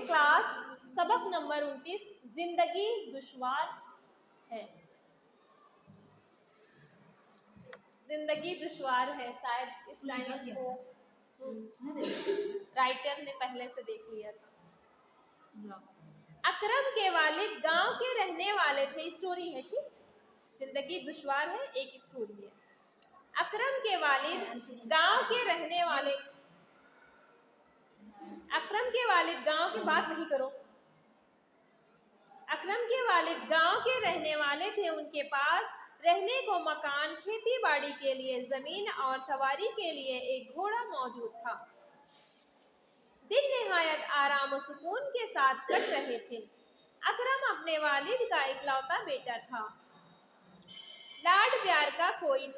Class सबक number 29 जिंदगी दुश्वार है। जिंदगी दुश्वार है, शायद इस लाइन को राइटर ने पहले से देख लिया था। अकरम के वालिद गांव के रहने वाले थे। स्टोरी है, ठीक, जिंदगी दुश्वार है, एक स्टोरी है। अकरम के वालिद गांव के रहने वाले, अकरम के वालिद गांव की बात नहीं करो। अकरम के वालिद गांव के रहने वाले थे। उनके पास रहने को मकान, खेती बाड़ी के लिए जमीन और सवारी के लिए एक घोड़ा मौजूद था। दिन निहायत आराम और सुकून के साथ कट रहे थे। अकरम अपने वालिद का इकलौता बेटा था। लाड प्यार का कोई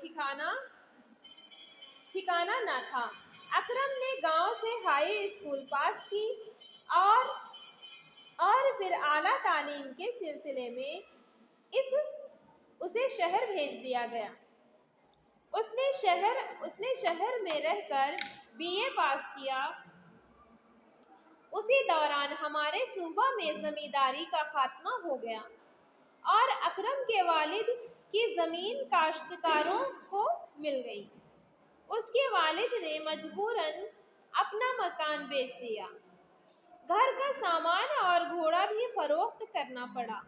ठिकाना न था। अकरम ने गांव से हाई स्कूल पास की और फिर आला तालीम के सिलसिले में उसे शहर भेज दिया गया। उसने शहर में रहकर बीए पास किया। उसी दौरान हमारे सूबा में जमींदारी का खात्मा हो गया और अकरम के वालिद की जमीन काश्तकारों को मिल गई। उसके वालिद ने मजबूरन अपना मकान बेच दिया। घर का सामान और घोड़ा भी फरोख्त करना पड़ा।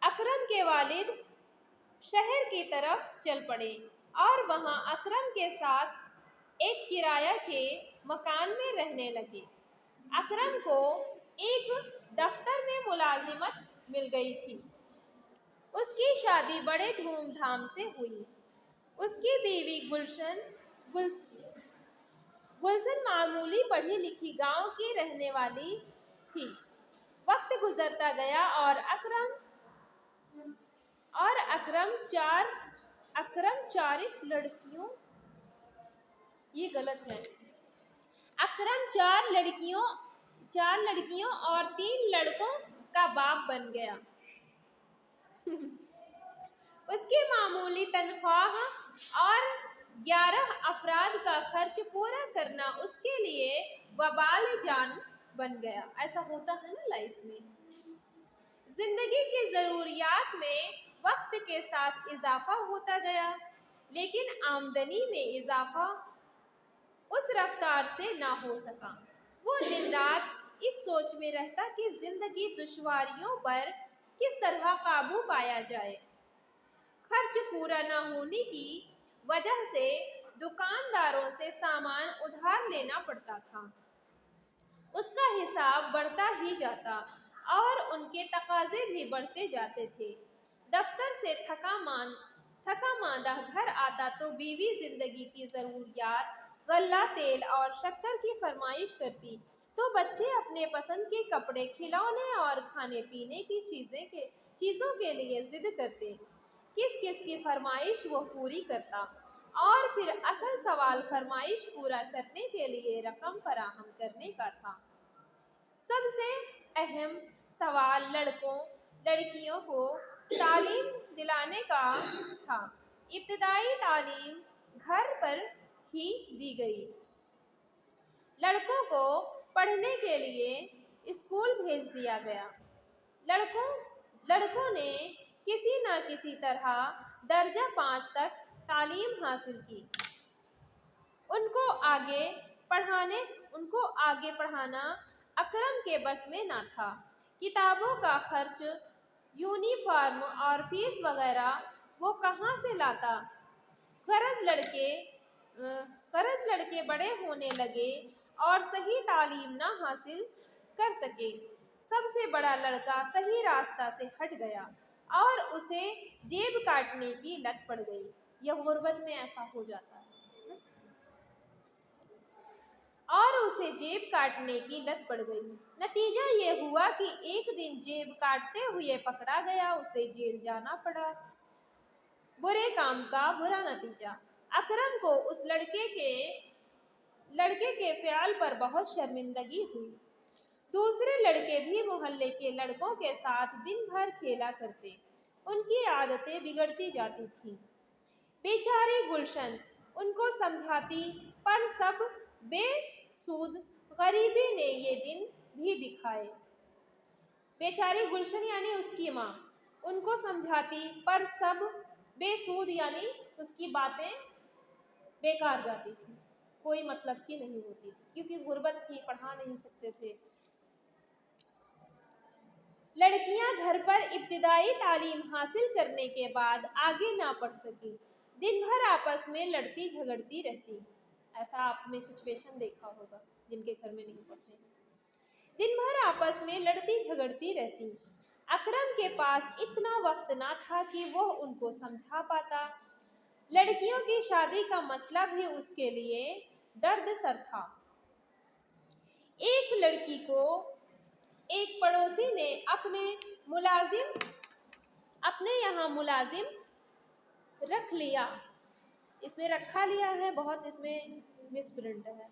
अकरम के वालिद शहर की तरफ चल पड़े और वहां अकरम के साथ एक किराया के मकान में रहने लगे। अकरम को एक दफ्तर में मुलाजिमत मिल गई थी। उसकी शादी बड़े धूमधाम से हुई। उसकी बीवी गुलशन मामूली पढ़ी लिखी गांव की रहने वाली थी। वक्त गुजरता गया और अकरम चार लड़कियों, ये गलत है, अकरम चार लड़कियों और 3 लड़कों का बाप बन गया। उसकी मामूली तनख्वाह और 11 अफराद का खर्च पूरा करना उसके लिए वबाल जान बन गया। ऐसा होता है ना लाइफ में। जिंदगी की ज़रूरियात में वक्त के साथ इजाफा होता गया, लेकिन आमदनी में इजाफा उस रफ्तार से ना हो सका। वो दिन रात इस सोच में रहता कि जिंदगी दुश्वारियों पर किस तरह काबू पाया जाए। खर्च पूरा ना होने की वजह से दुकानदारों से सामान उधार लेना पड़ता था। उसका हिसाब बढ़ता ही जाता और उनके तकाजे भी बढ़ते जाते थे। दफ्तर से थका मांदा घर आता तो बीवी जिंदगी की ज़रूरियात, गल्ला, तेल और शक्कर की फरमाइश करती तो बच्चे अपने पसंद के कपड़े, खिलौने और खाने पीने की चीज़ों के लिए जिद करते। किस किस की फरमाइश वो पूरी करता और फिर असल सवाल फरमाइश पूरा करने के लिए रकम फराहम करने का था। सबसे अहम सवाल लड़कियों को तालीम दिलाने का था। इब्तदाई तालीम घर पर ही दी गई। लड़कों को पढ़ने के लिए स्कूल भेज दिया गया। लड़कों ने किसी न किसी तरह दर्जा 5 तक तालीम हासिल की। उनको आगे पढ़ाना अकरम के बस में ना था। किताबों का खर्च, यूनिफॉर्म और फीस वगैरह वो कहाँ से लाता। गरज लड़के बड़े होने लगे और सही तालीम ना हासिल कर सके। सबसे बड़ा लड़का सही रास्ता से हट गया और उसे जेब काटने की लत पड़ गई। यह गुर्बत में ऐसा हो जाता है और उसे जेब काटने की लत पड़ गई। नतीजा ये हुआ कि एक दिन जेब काटते हुए पकड़ा गया। उसे जेल जाना पड़ा। बुरे काम का बुरा नतीजा। अकरम को उस लड़के के फ़ियाल पर बहुत शर्मिंदगी हुई। दूसरे लड़के भी मोहल्ले के लड़कों के साथ दिन भर खेला करते। उनकी आदतें बिगड़ती जाती थीं। बेचारी गुलशन उनको समझाती पर सब बेसूद। गरीबी ने ये दिन भी दिखाए। बेचारी गुलशन यानी उसकी माँ उनको समझाती, पर सब बेसूद यानी उसकी बातें बेकार जाती थी, कोई मतलब की नहीं होती थी, क्योंकि गुर्बत थी, पढ़ा नहीं सकते थे। लड़कियां घर पर इब्तिदाई तालीम हासिल करने के बाद आगे ना पढ़ सकी, दिन भर आपस में लड़ती झगड़ती रहती। ऐसा आपने सिचुएशन देखा होगा जिनके घर में नहीं पढ़ते हैं। दिन भर आपस में लड़ती झगड़ती रहती। अकरम के पास इतना वक्त ना था कि वह उनको समझा पाता। लड़कियों की शादी का मसला भी उसके लिए दर्द सर था। एक लड़की को एक पड़ोसी ने अपने यहाँ मुलाजिम रख लिया। इसमें रखा लिया है, बहुत इसमें मिसप्रिंट है।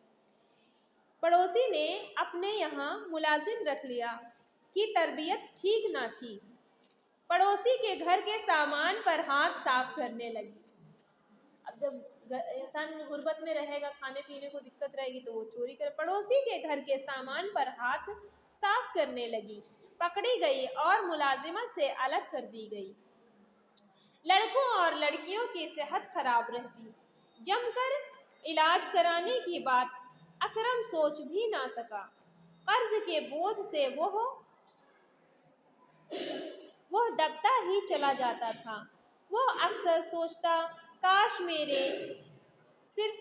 पड़ोसी ने अपने यहाँ मुलाजिम रख लिया कि तरबियत ठीक ना थी। पड़ोसी के घर के सामान पर हाथ साफ करने लगी। अब जब इंसान गुर्बत में रहेगा, खाने पीने को दिक्कत रहेगी, तो वो चोरी कर पड़ोसी के घर के सामान पर हाथ साफ करने लगी। पकड़ी गई और मुलाजिमत से अलग कर दी गई। लड़कों और लड़कियों की सेहत खराब रहती। जमकर इलाज कराने की बात अकरम सोच भी ना सका। कर्ज के बोझ से वह दबता ही चला जाता था। वह अक्सर सोचता, काश मेरे सिर्फ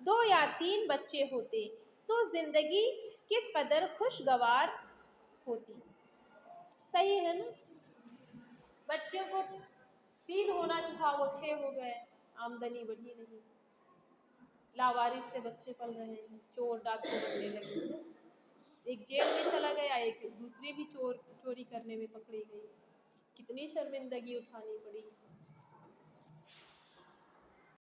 2 या 3 बच्चे होते तो जिंदगी किस कदर खुशगवार होती। सही है ना? बच्चों को 3 होना चाहा, वो 6 हो गए, आमदनी बढ़ी नहीं, लावारिस से बच्चे पल रहे हैं, चोर डाकू बनने लगे। एक जेल में चला गया, एक दूसरी भी चोरी करने में पकड़ी गई। कितनी शर्मिंदगी उठानी पड़ी।